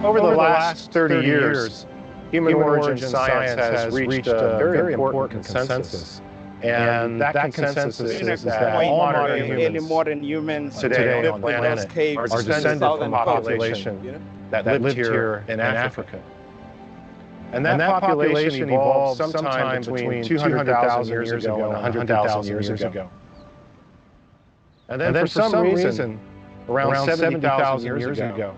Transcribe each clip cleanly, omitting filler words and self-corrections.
Over the last 30 years, human origin science has reached a very important consensus. And that consensus is that all modern humans today on the planet are descended from a population that lived here in Africa. And that population evolved sometime between 200,000 years ago and 100,000 years ago. And then for some reason, around 70,000 years ago,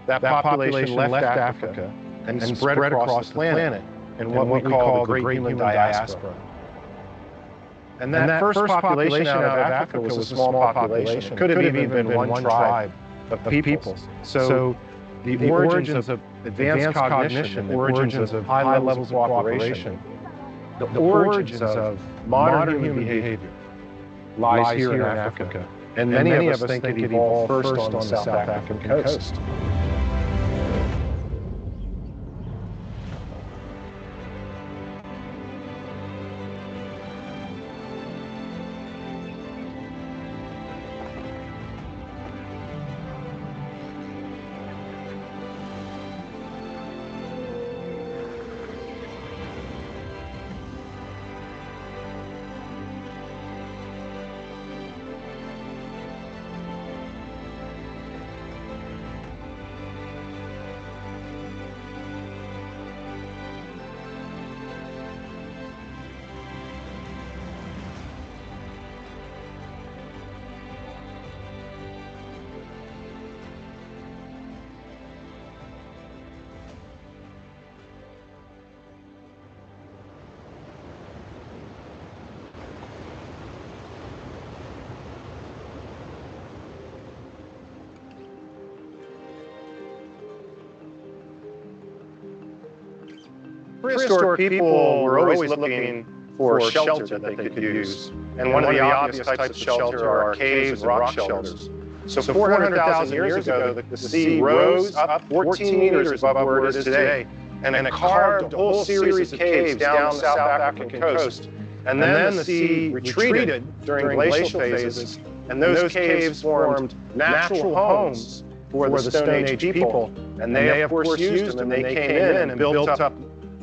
that population left Africa and spread across the planet in what we call the Great Human Diaspora. And that first population out of Africa was a small population. It could have even been one tribe of people. So the origins of advanced cognition, the origins of high levels of cooperation, the origins of modern human behavior lies here in Africa. And many of us think it evolved first on the South African coast. Prehistoric people were always looking for shelter that they could use. And one of the obvious types of shelter are caves and rock shelters. So 400,000 years ago, the sea rose up 14 meters above where it is today, and it carved a whole series of caves down the South African coast. And then the sea retreated during glacial phases, and those caves formed natural homes for the Stone Age people. And they, of course, used them, and they came in and built up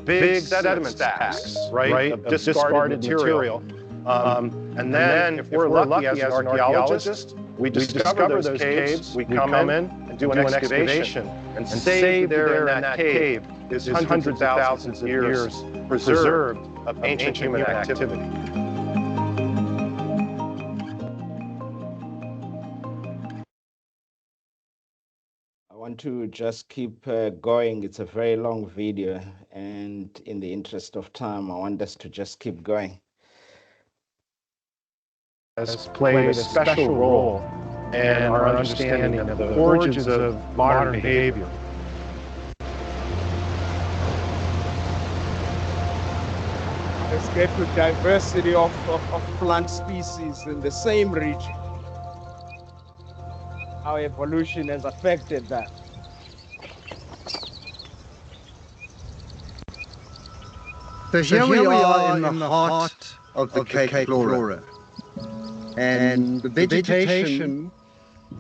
big sediment stacks, right, of discarded material. And then, if we're lucky as an archaeologist, we discover those caves, we come in and do an excavation. And saved there in that cave is hundreds of thousands of years preserved of ancient human activity. I want to just keep going. It's a very long video, and in the interest of time, I want us to just keep going. Has played a special role in our understanding of the origins of modern behavior. Let's get to diversity of plant species in the same region. How evolution has affected that. So here we are in the heart of the Cape Flora. And the vegetation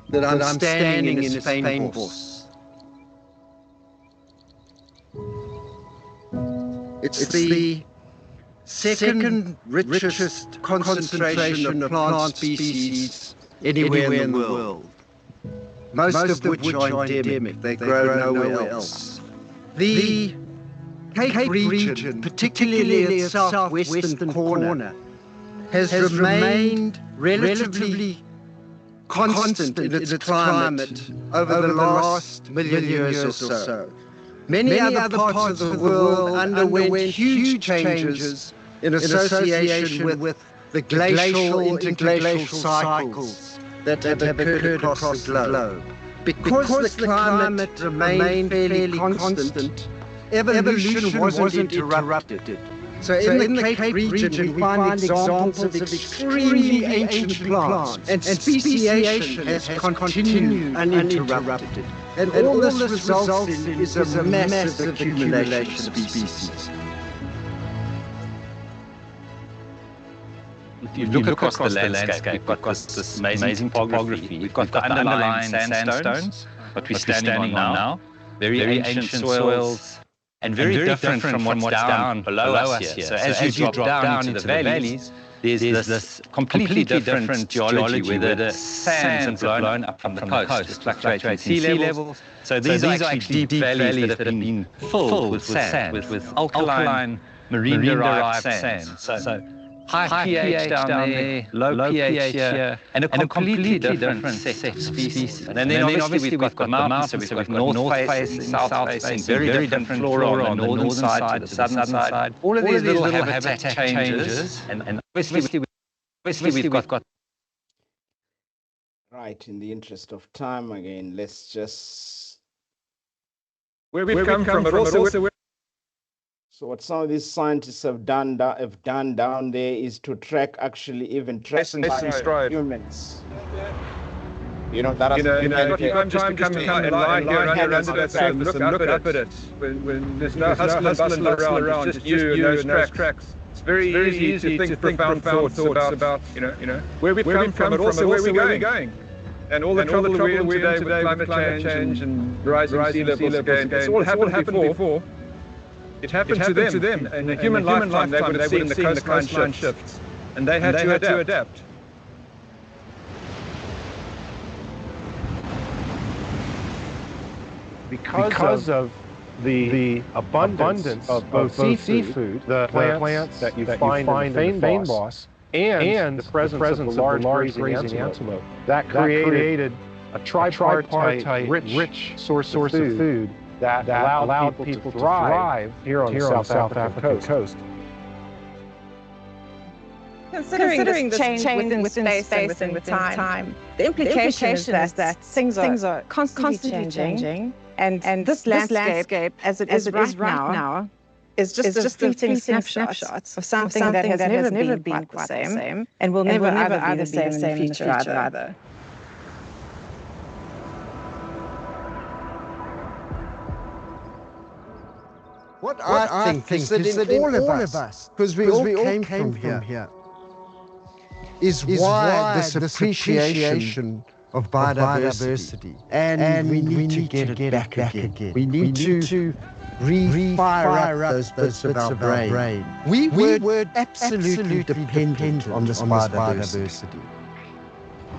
that I'm standing in is fynbos. It's the second richest concentration of plant species anywhere in the world. Most of which are endemic, they grow nowhere else. The Cape region, particularly its southwestern corner, has remained relatively constant in its climate over the last million years or so. Many other parts of the world underwent huge changes in association with the glacial, interglacial cycles that have occurred across the globe. Because the climate remained fairly constant, evolution wasn't interrupted. So in the Cape region, we find examples of extremely ancient plants, and speciation has continued uninterrupted. And all this results in is a massive accumulation of species. If you look across the landscape, we've got this amazing topography. We've got the underlying sandstones, what we're standing on now. very ancient soils, and very different from what's down below us here. So as you drop down into the valleys, there's this completely different geology where the sands have blown up from the coast with fluctuating sea levels. So these are actually deep valleys that have been filled with sand, with alkaline marine-derived sand. So high pH down there, low pH here, and a completely different set of species. And then obviously we've got the mountains, so we've got north facing, south facing, very different flora on the northern side to the southern side. All of these little habitat changes, and obviously we've got. Right, in the interest of time, again, let's just... Where we've come from, but also... So what some of these scientists have done down there is to track, actually even tracing humans. You know, that if you can't just come and lie here under that surface and look up at it. When there's no hustle and bustle around, it's just you and those tracks. It's very easy to think profound thoughts about, where we've come from, but also where we're going. And all the trouble we're in today with climate change and rising sea levels again, it's all happened before. It happened to them. In a human lifetime, they would have seen the coastline shifts, and they had to adapt. Because of the abundance of both seafood, the plants that you find in the vein boss, and the presence of the large grazing antelope, that created a tripartite rich source of food that allowed people to thrive here on the South African coast. Considering this change within space and within time, the implication is that things are constantly changing, and this landscape, as it is right now, is just a fleeting snapshot of something that has never been quite the same, and will never be the same in the future either. What I think is that in all of us, because we all came from here, is why this appreciation of biodiversity. And we need to get it back again. We need to re-fire up those bits of our brain. We were absolutely dependent on this biodiversity.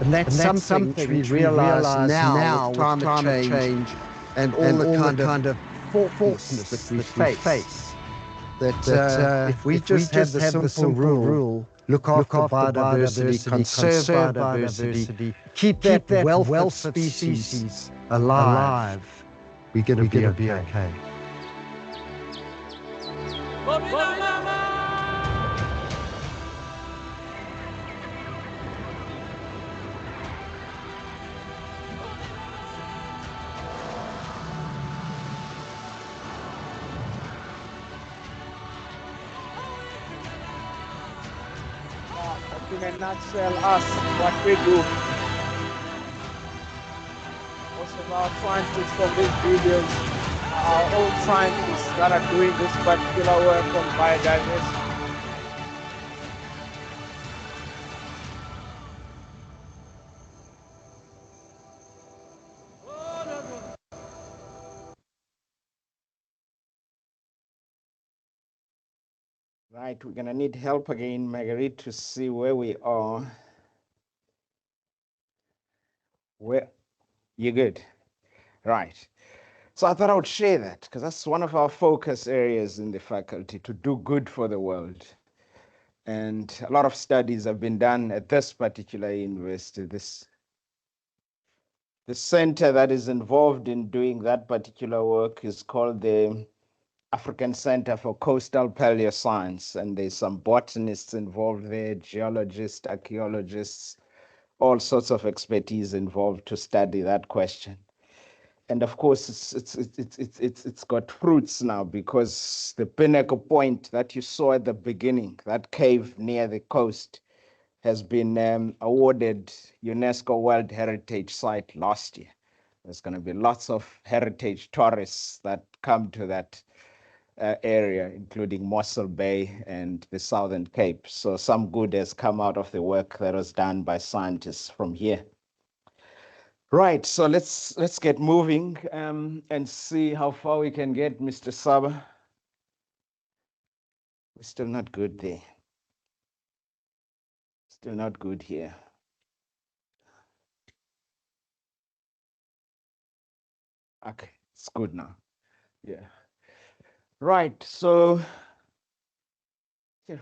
And that's something which we realize now with climate change and all the kind of forces that we face. That if we just have the simple rule, look after biodiversity, conserve biodiversity, keep that wealth of species alive, we're going to be okay. In a nutshell, us, what we do. Most of our scientists from these videos are our own scientists that are doing this particular work on biodiversity. Right, we're gonna need help again, Marguerite, to see where we are. Where you're good, right? So I thought I would share that because that's one of our focus areas in the faculty, to do good for the world. And a lot of studies have been done at this particular university. The center that is involved in doing that particular work is called the African Center for Coastal Paleoscience, and there's some botanists involved there, geologists, archaeologists, all sorts of expertise involved to study that question. And of course, it's got fruits now, because the pinnacle point that you saw at the beginning, that cave near the coast, has been awarded UNESCO World Heritage Site last year. There's going to be lots of heritage tourists that come to that area, including Mossel Bay and the Southern Cape. So some good has come out of the work that was done by scientists from here. Right, so let's get moving and see how far we can get, Mr. Saba. We're still not good there. Still not good here. Okay, it's good now. Yeah. Right, so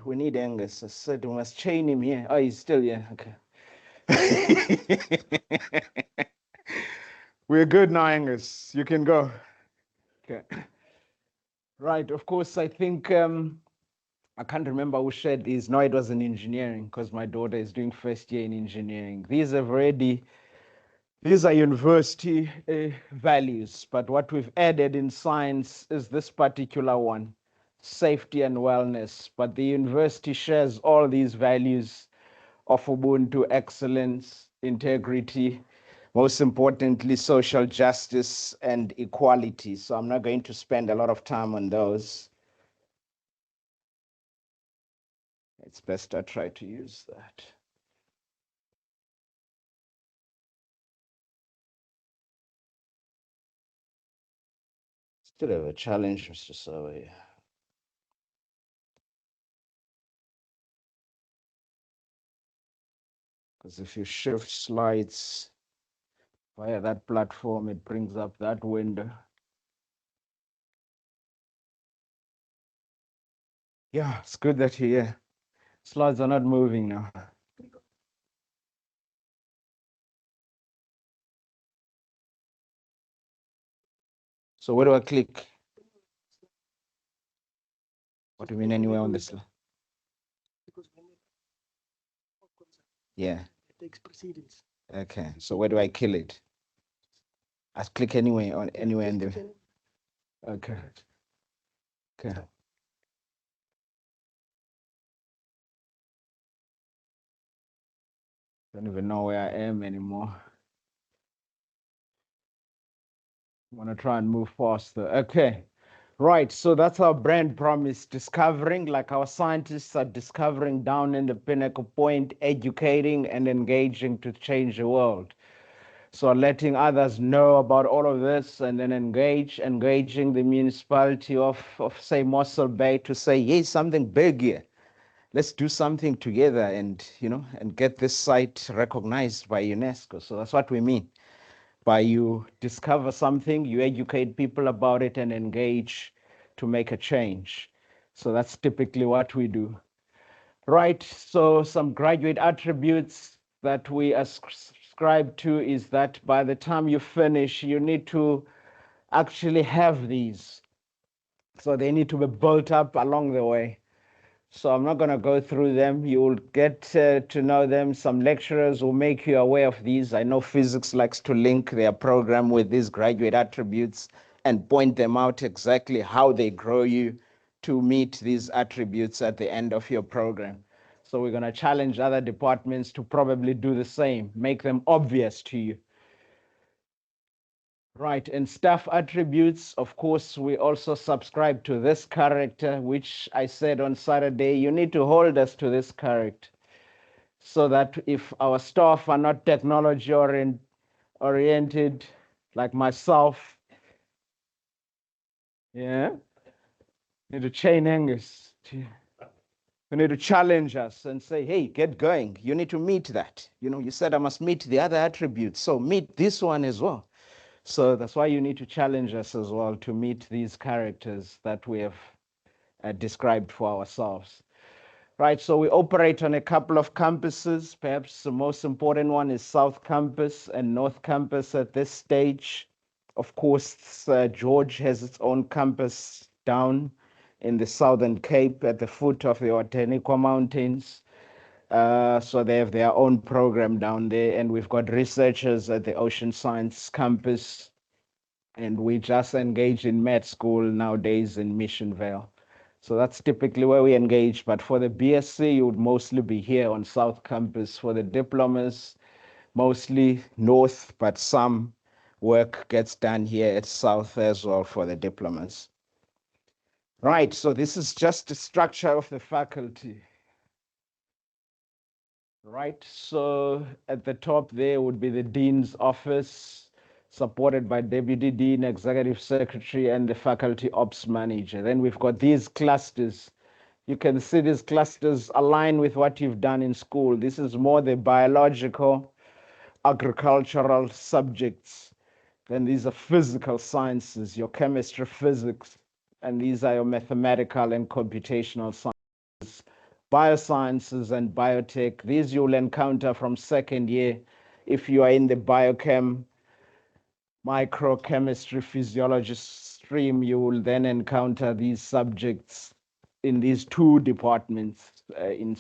we need Angus. I said we must chain him here. Oh, he's still here. Okay. We're good now, Angus. You can go. Okay. Right, of course, I think I can't remember who shared these. No, it was in engineering because my daughter is doing first year in engineering. These are university values, but what we've added in science is this particular one, safety and wellness. But the university shares all these values of Ubuntu, excellence, integrity, most importantly, social justice and equality. So I'm not going to spend a lot of time on those. It's best I try to use that. Still have a challenge, Mr. Sawa. Because if you shift slides via that platform, it brings up that window. Yeah, it's good that you're here. Slides are not moving now. So where do I click? What do you mean anywhere on this slide? Yeah. It takes precedence. Okay, so where do I kill it? I click anywhere on anywhere in there. Okay. Okay. Don't even know where I am anymore. I want to try and move faster. Okay. Right, so that's our brand promise, discovering, like our scientists are discovering down in the pinnacle point, educating and engaging to change the world. So letting others know about all of this and then engaging the municipality of say, Mossel Bay to say, hey, something big here. Let's do something together and, and get this site recognized by UNESCO. So that's what we mean. By you discover something, you educate people about it and engage to make a change. So that's typically what we do. Right, so some graduate attributes that we ascribe to is that by the time you finish, you need to actually have these. So they need to be built up along the way. So I'm not going to go through them. You will get to know them. Some lecturers will make you aware of these. I know physics likes to link their program with these graduate attributes and point them out exactly how they grow you to meet these attributes at the end of your program. So we're going to challenge other departments to probably do the same, make them obvious to you. Right, and staff attributes, of course, we also subscribe to this character, which I said on Saturday, you need to hold us to this character so that if our staff are not technology oriented, like myself, yeah, need to chain Angus. You need to challenge us and say, hey, get going. You need to meet that. You said I must meet the other attributes, so meet this one as well. So that's why you need to challenge us as well to meet these characters that we have described for ourselves. Right, so we operate on a couple of campuses. Perhaps the most important one is South Campus and North Campus at this stage. Of course, George has its own campus down in the Southern Cape at the foot of the Wateniqua Mountains. So they have their own program down there, and we've got researchers at the Ocean Science Campus, and we just engage in med school nowadays in Mission Vale. So that's typically where we engage, but for the BSc, you would mostly be here on South Campus. For the diplomas, mostly North, but some work gets done here at South as well for the diplomas. Right, so this is just the structure of the faculty. Right, so at the top there would be the Dean's office, supported by Deputy Dean, Executive Secretary, and the Faculty Ops Manager. Then we've got these clusters. You can see these clusters align with what you've done in school. This is more the biological, agricultural subjects. Then these are physical sciences, your chemistry, physics, and these are your mathematical and computational sciences, biosciences and biotech. These you'll encounter from second year. If you are in the biochem, microchemistry, physiology stream, you will then encounter these subjects in these two departments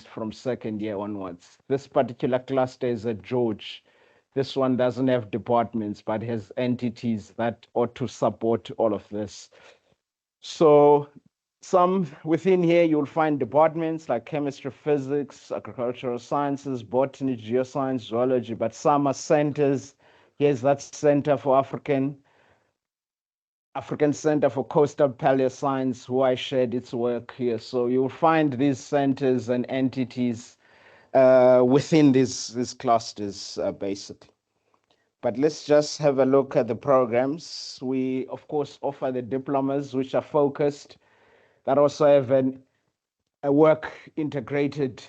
from second year onwards. This particular cluster is at George. This one doesn't have departments, but has entities that ought to support all of this. So some within here, you'll find departments like chemistry, physics, agricultural sciences, botany, geoscience, zoology, but some are centers. Here's that Center for African Center for Coastal Paleoscience, who I shared its work here. So you'll find these centers and entities within these clusters, basically. But let's just have a look at the programs. We, of course, offer the diplomas, which are focused, that also have a work integrated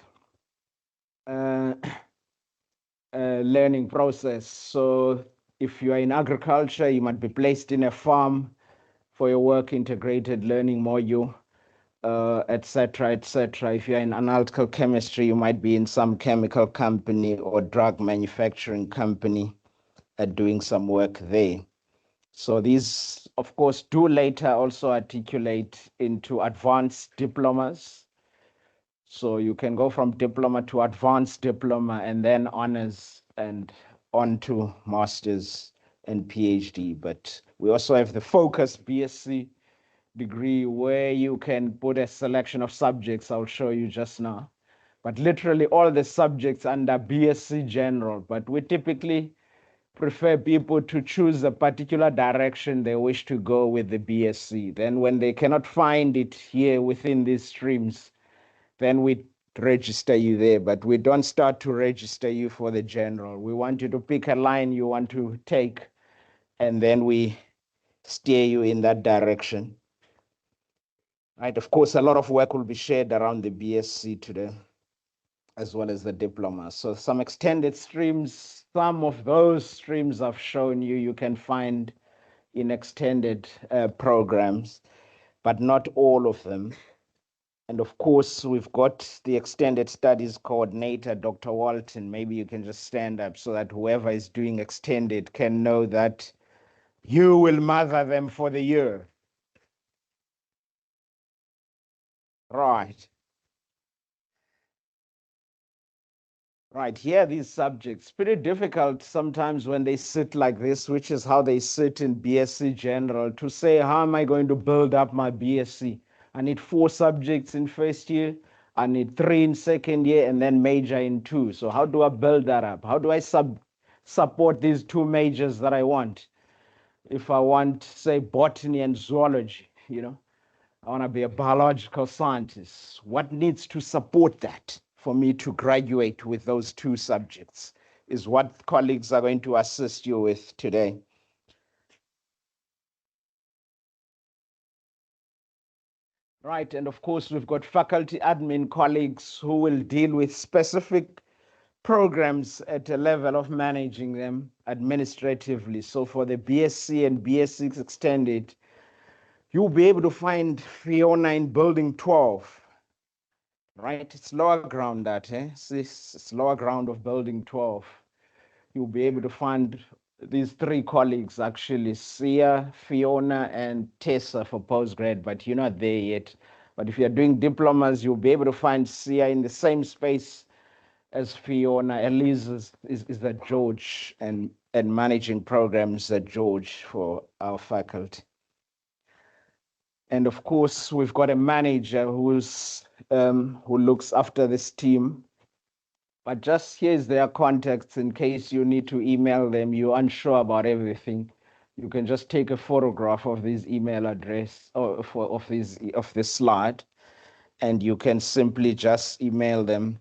learning process. So if you are in agriculture, you might be placed in a farm for your work integrated learning module, et cetera, et cetera. If you're in analytical chemistry, you might be in some chemical company or drug manufacturing company doing some work there. So these, of course, do later also articulate into advanced diplomas. So you can go from diploma to advanced diploma and then honors and on to master's and PhD. But we also have the focused BSc degree where you can put a selection of subjects I'll show you just now. But literally all the subjects under BSc general, but we typically prefer people to choose a particular direction they wish to go with the BSc. Then when they cannot find it here within these streams, then we register you there, but we don't start to register you for the general. We want you to pick a line you want to take, and then we steer you in that direction. Right, of course, a lot of work will be shared around the BSc today, as well as the diploma. So some extended streams, some of those streams I've shown you, you can find in extended programs, but not all of them. And of course, we've got the extended studies coordinator, Dr. Walton. Maybe you can just stand up so that whoever is doing extended can know that you will mother them for the year. Right. Right, here these subjects, pretty difficult sometimes when they sit like this, which is how they sit in BSc General, to say, how am I going to build up my BSc? I need 4 subjects in first year, I need 3 in second year, and then major in 2. So how do I build that up? How do I support these 2 majors that I want? If I want, say, botany and zoology, I want to be a biological scientist. What needs to support that for me to graduate with those 2 subjects is what colleagues are going to assist you with today. Right, and of course, we've got faculty admin colleagues who will deal with specific programs at a level of managing them administratively. So for the BSc and BSc extended, you'll be able to find Fiona in building 12. Right, it's lower ground that, it's lower ground of building 12. You'll be able to find these 3 colleagues actually, Sia, Fiona, and Tessa for postgrad, but you're not there yet. But if you're doing diplomas, you'll be able to find Sia in the same space as Fiona. Elise is at George and managing programs at George for our faculty. And of course, we've got a manager who looks after this team. But just here's their contacts in case you need to email them, you're unsure about everything. You can just take a photograph of this email address or of this slide, and you can simply just email them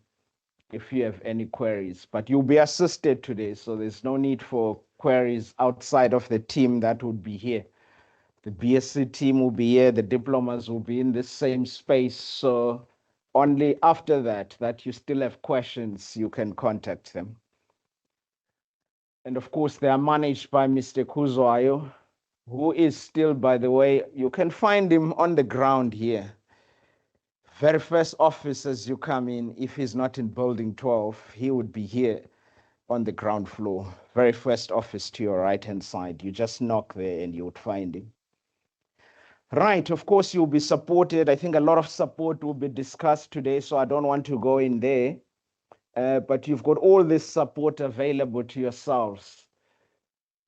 if you have any queries. But you'll be assisted today, so there's no need for queries outside of the team that would be here. The BSc team will be here, the diplomas will be in the same space. So only after that you still have questions, you can contact them. And of course, they are managed by Mr. Kuzoayo, who is still, by the way, you can find him on the ground here. Very first office as you come in, if he's not in building 12, he would be here on the ground floor. Very first office to your right-hand side. You just knock there and you would find him. Right, of course, you'll be supported. I think a lot of support will be discussed today, so I don't want to go in there. But you've got all this support available to yourselves.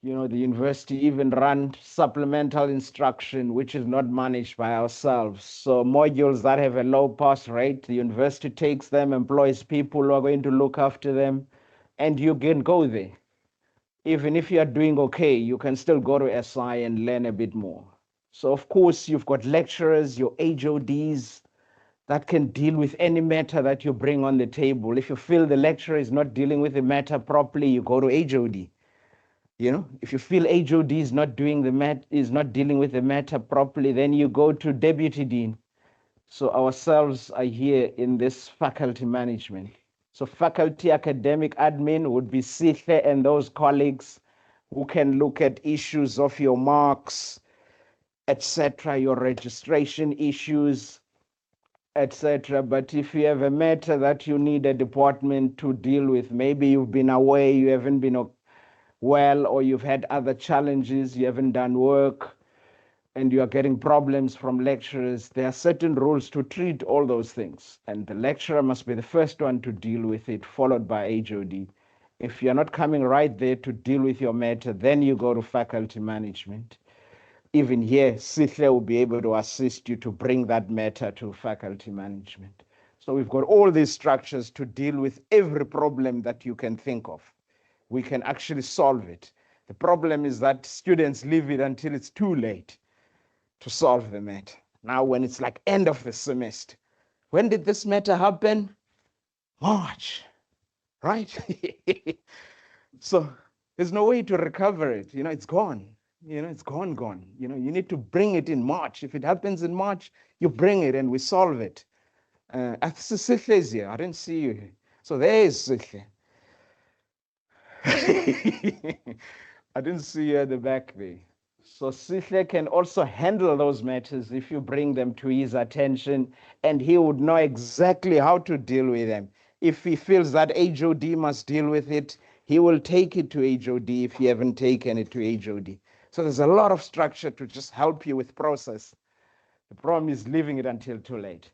You know, the university even run supplemental instruction, which is not managed by ourselves. So modules that have a low pass rate, the university takes them, employs people who are going to look after them, and you can go there. Even if you are doing okay, you can still go to SI and learn a bit more. So of course, you've got lecturers, your HODs, that can deal with any matter that you bring on the table. If you feel the lecturer is not dealing with the matter properly, you go to HOD. You know, if you feel HOD is not dealing with the matter properly, then you go to Deputy Dean. So ourselves are here in this faculty management. So faculty academic admin would be Sihle and those colleagues who can look at issues of your marks, etc., your registration issues, etc. But if you have a matter that you need a department to deal with, maybe you've been away, you haven't been well, or you've had other challenges, you haven't done work, and you are getting problems from lecturers, there are certain rules to treat all those things. And the lecturer must be the first one to deal with it, followed by HOD. If you're not coming right there to deal with your matter, then you go to faculty management. Even here, Sihle will be able to assist you to bring that matter to faculty management. So we've got all these structures to deal with every problem that you can think of. We can actually solve it. The problem is that students leave it until it's too late to solve the matter. Now, when it's like end of the semester, when did this matter happen? March, right? So there's no way to recover it. You know, it's gone. You know, it's gone. You know, you need to bring it in March. If it happens in March, you bring it and we solve it. Sihle is here. I didn't see you here. So there is Sihle. I didn't see you at the back there. So Sihle can also handle those matters if you bring them to his attention, and he would know exactly how to deal with them. If he feels that HOD must deal with it, he will take it to HOD if you haven't taken it to HOD. So there's a lot of structure to just help you with process. The problem is leaving it until too late.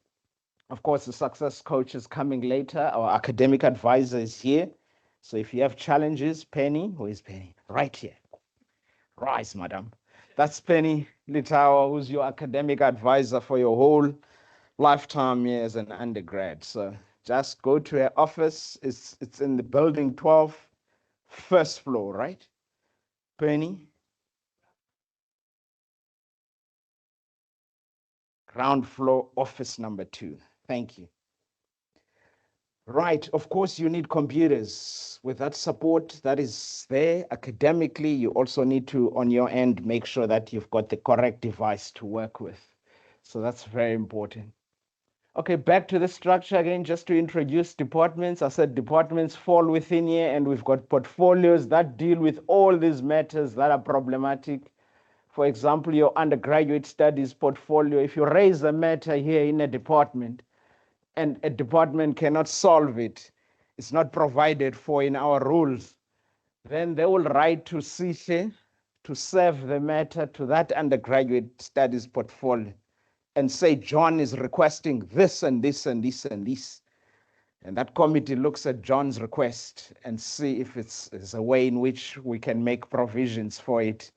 Of course, the success coach is coming later. Our academic advisor is here. So if you have challenges, Penny, who is Penny? Right here. Rise, madam. That's Penny Litawa, who's your academic advisor for your whole lifetime here as an undergrad. So just go to her office. It's in the building 12, first floor, right? Penny. Ground floor, office number 2. Thank you. Right, of course, you need computers. With that support that is there academically, you also need to, on your end, make sure that you've got the correct device to work with. So that's very important. Okay, back to the structure again, just to introduce departments. I said departments fall within here, and we've got portfolios that deal with all these matters that are problematic. For example, your undergraduate studies portfolio, if you raise a matter here in a department, and a department cannot solve it, it's not provided for in our rules, then they will write to Sihle to serve the matter to that undergraduate studies portfolio and say, John is requesting this and this and this and this. And that committee looks at John's request and see if it's a way in which we can make provisions for it.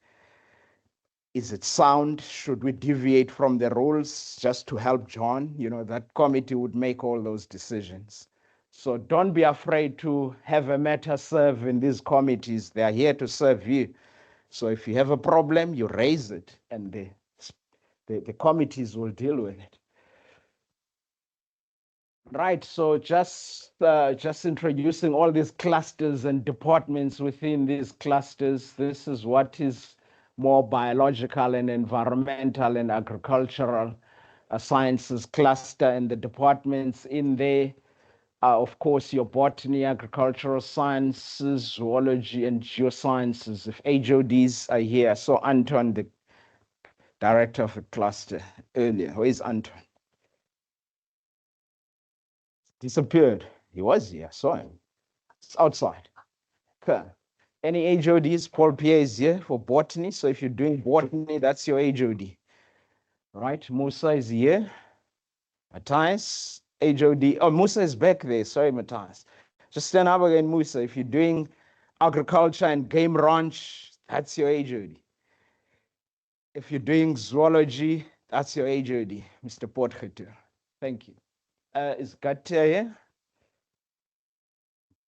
Is it sound? Should we deviate from the rules just to help John? You know, that committee would make all those decisions. So don't be afraid to have a matter serve in these committees. They are here to serve you. So if you have a problem, you raise it, and the committees will deal with it. Right, so just introducing all these clusters and departments within these clusters. This is what is more biological and environmental and agricultural sciences cluster, and the departments in there are, of course, your botany, agricultural sciences, zoology, and geosciences. If HODs are here, so Anton, the director of the cluster earlier. Where is Anton? Disappeared. He was here, saw him. It's outside. Okay. Any HODs? Paul Pierre is here for botany. So if you're doing botany, that's your HOD. Right? Musa is here. Matthias, HOD. Oh, Musa is back there. Sorry, Matthias. Just stand up again, Musa. If you're doing agriculture and game ranch, that's your HOD. If you're doing zoology, that's your HOD, Mr. Potgieter. Thank you. Is Gatia here?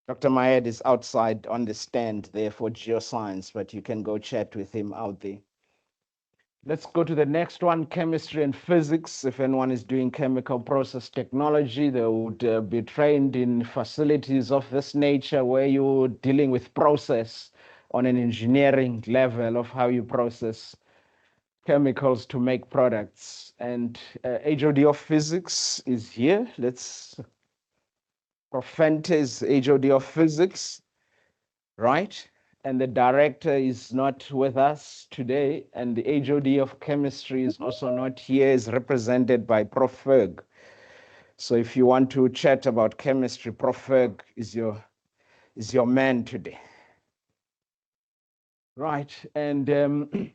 Dr. Mayed is outside on the stand there for geoscience, but you can go chat with him out there. Let's go to the next one, chemistry and physics. If anyone is doing chemical process technology, they would be trained in facilities of this nature where you're dealing with process on an engineering level of how you process chemicals to make products. And HOD of physics is here. Prof Fente is HOD of physics, right? And the director is not with us today. And the HOD of chemistry is also not here, is represented by Prof Ferg. So if you want to chat about chemistry, Prof Ferg is your man today. Right, and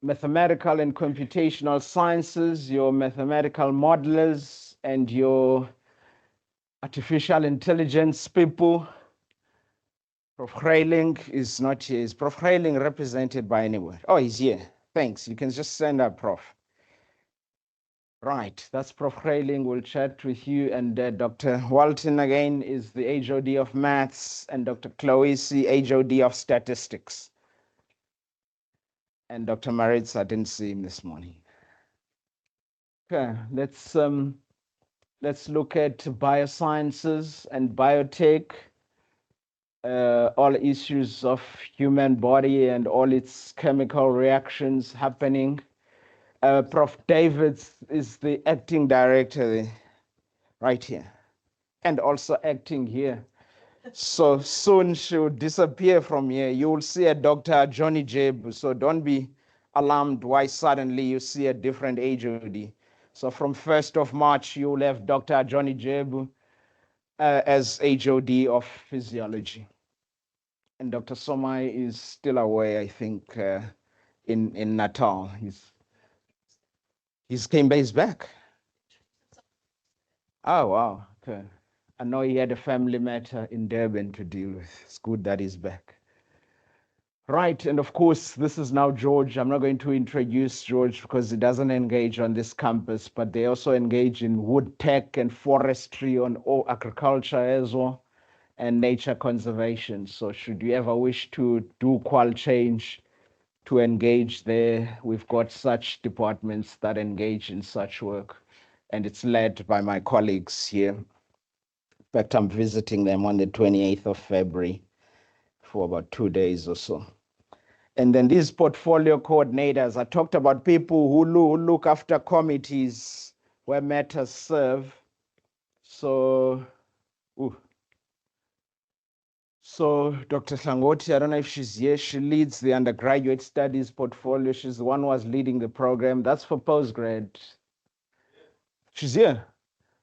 mathematical and computational sciences, your mathematical modelers and your artificial intelligence people. Prof Reiling is not here. Is Prof Reiling represented by anyone? Oh, he's here. Thanks. You can just send up, Prof. Right, that's Prof Reiling. We'll chat with you. And Dr. Walton again is the HOD of maths, and Dr. Cloisi, HOD of statistics. And Dr. Maritz, I didn't see him this morning. Okay, let's look at biosciences and biotech. All issues of human body and all its chemical reactions happening. Prof. Davids is the acting director right here, and also acting here. So soon she will disappear from here. You will see a Dr. Johnny Jeb, so don't be alarmed why suddenly you see a different HOD. So from 1st of March, you will have Dr. Johnny Jeb as HOD of physiology. And Dr. Somai is still away, I think, in Natal. He's back. Oh, wow, okay. I know he had a family matter in Durban to deal with. It's good that he's back. Right, and of course, this is now George. I'm not going to introduce George because he doesn't engage on this campus, but they also engage in wood tech and forestry on agriculture as well, and nature conservation. So should you ever wish to do qual change to engage there, we've got such departments that engage in such work, and it's led by my colleagues here. In fact, I'm visiting them on the 28th of February for about 2 days or so. And then these portfolio coordinators, I talked about people who look after committees where matters serve. So Dr. Hlangoti, I don't know if she's here. She leads the undergraduate studies portfolio. She's the one who was leading the program. That's for postgrad. She's here.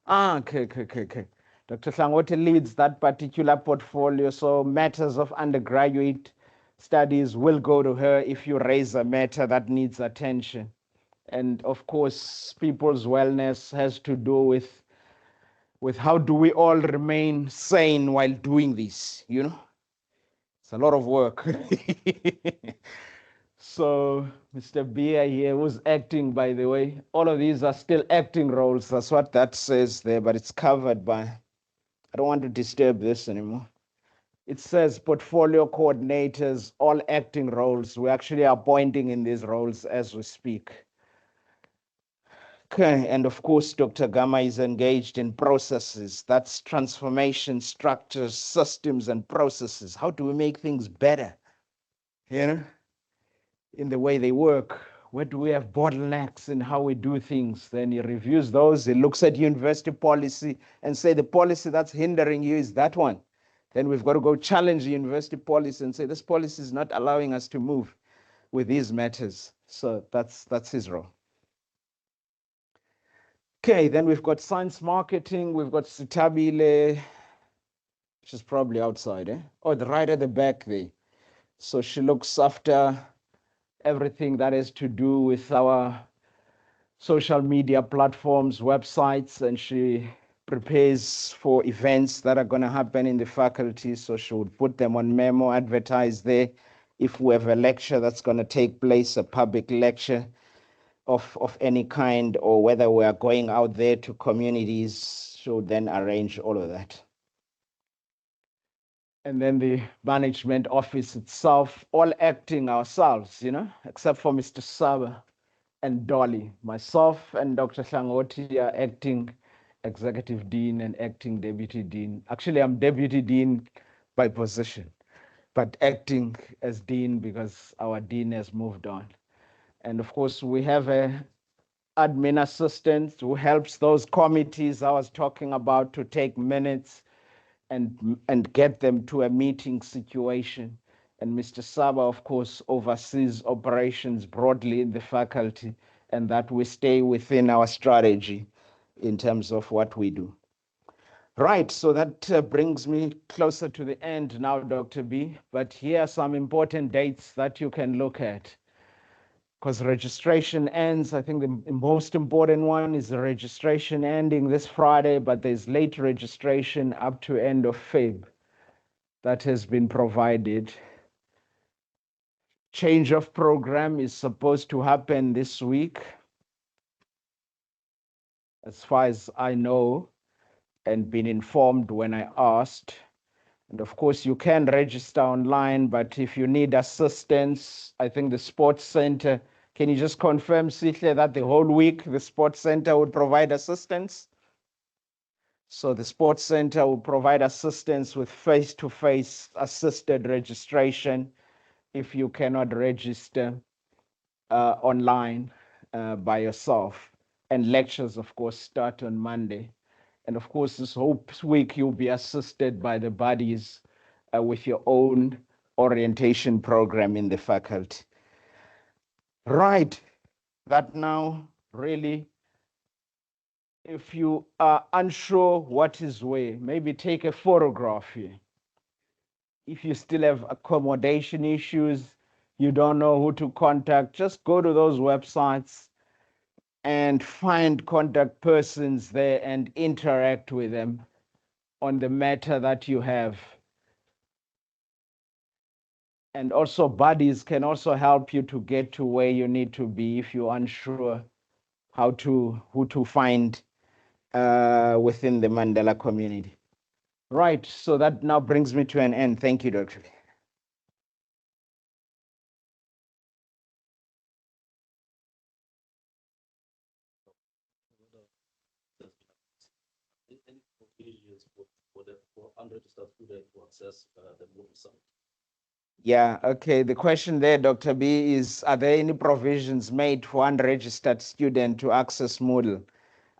Okay. Dr. Hlangoti leads that particular portfolio. So matters of undergraduate studies will go to her if you raise a matter that needs attention. And of course, people's wellness has to do with how do we all remain sane while doing this, you know? It's a lot of work. So Mr. Bia here, who's acting, by the way, all of these are still acting roles. That's what that says there, but it's covered by, I don't want to disturb this anymore. It says portfolio coordinators, all acting roles. We're actually appointing in these roles as we speak. Okay, and of course, Dr. Gama is engaged in processes. That's transformation, structures, systems, and processes. How do we make things better, in the way they work? Where do we have bottlenecks in how we do things? Then he reviews those. He looks at university policy and say the policy that's hindering you is that one. Then we've got to go challenge the university policy and say this policy is not allowing us to move with these matters. So that's his role. Okay, then we've got science marketing. We've got Sitabile, which is probably outside, eh? Oh, right at the back there. So she looks after everything that has to do with our social media platforms, websites, and she prepares for events that are going to happen in the faculty. So she would put them on memo, advertise there. If we have a lecture that's going to take place, a public lecture of any kind, or whether we are going out there to communities, she would then arrange all of that. And then the management office itself, all acting ourselves, except for Mr. Saba and Dolly. Myself and Dr. Hlangoti are acting executive dean and acting deputy dean. Actually, I'm deputy dean by position, but acting as dean because our dean has moved on. And of course, we have a admin assistant who helps those committees I was talking about to take minutes and get them to a meeting situation. And Mr. Saba, of course, oversees operations broadly in the faculty, and that we stay within our strategy in terms of what we do. Right, so that brings me closer to the end now, Dr. B, but here are some important dates that you can look at. Because registration ends, I think the most important one is the registration ending this Friday, but there's late registration up to end of Feb that has been provided. Change of program is supposed to happen this week, as far as I know, and been informed when I asked. And of course, you can register online, but if you need assistance, I think the sports center, can you just confirm, Sihle, that the whole week the sports center would provide assistance? So the sports center will provide assistance with face-to-face assisted registration if you cannot register online by yourself. And lectures, of course, start on Monday. And of course, this whole week, you'll be assisted by the buddies with your own orientation program in the faculty. Right, that now really, if you are unsure what is where, maybe take a photograph here. If you still have accommodation issues, you don't know who to contact, just go to those websites and find contact persons there and interact with them on the matter that you have. And also buddies can also help you to get to where you need to be if you're unsure who to find within the Mandela community. Right, so that now brings me to an end. Thank you, Dr. Lee. Any provisions for unregistered students to access the Moodle site? Yeah, okay. The question there, Dr. B, is, are there any provisions made for unregistered student to access Moodle?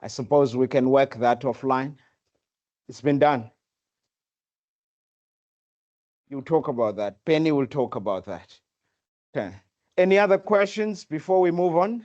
I suppose we can work that offline. It's been done. You talk about that. Penny will talk about that. Okay. Any other questions before we move on?